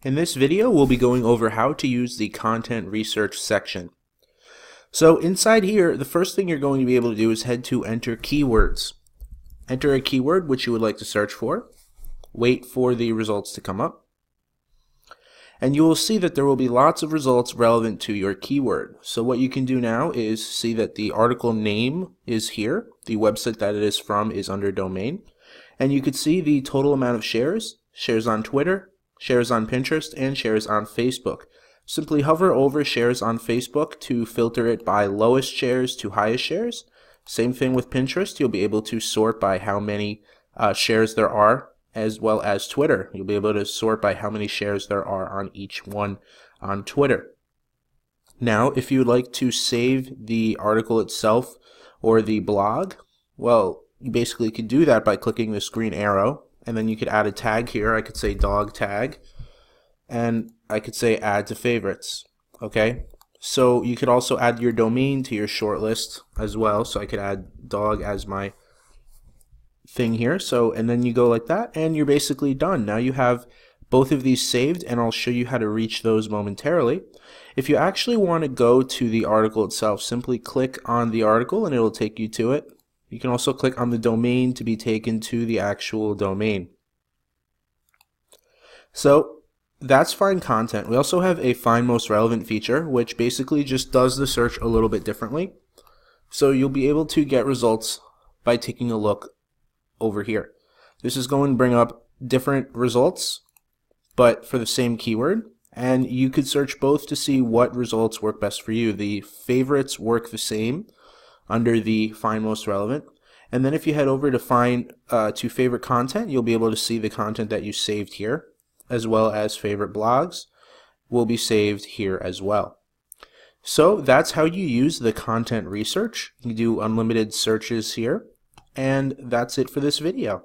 In this video, we'll be going over how to use the content research section. So inside here, the first thing you're going to be able to do is head to enter keywords. Enter a keyword which you would like to search for. Wait for the results to come up. And you will see that there will be lots of results relevant to your keyword. So what you can do now is see that the article name is here. The website that it is from is under domain. And you could see the total amount of shares, shares on Twitter, shares on Pinterest, and shares on Facebook. Simply hover over shares on Facebook to filter it by lowest shares to highest shares. Same thing with Pinterest. You'll be able to sort by how many shares there are, as well as Twitter. You'll be able to sort by how many shares there are on each one on Twitter. Now, if you would like to save the article itself or the blog, well, you basically could do that by clicking this green arrow, and then you could add a tag here. I could say dog tag, and I could say add to favorites. Okay, so you could also add your domain to your shortlist as well. So I could add dog as my thing here. So, and then you go like that, and you're basically done. Now you have both of these saved, and I'll show you how to reach those momentarily. If you actually want to go to the article itself, simply click on the article and it'll take you to it. You can also click on the domain to be taken to the actual domain. So that's Find Content. We also have a Find Most Relevant feature, which basically just does the search a little bit differently. So you'll be able to get results by taking a look over here. This is going to bring up different results, but for the same keyword. And you could search both to see what results work best for you. The favorites work the same under the Find Most Relevant. And then if you head over to find to favorite content, you'll be able to see the content that you saved here, as well as favorite blogs will be saved here as well. So that's how you use the content research. You do unlimited searches here, and that's it for this video.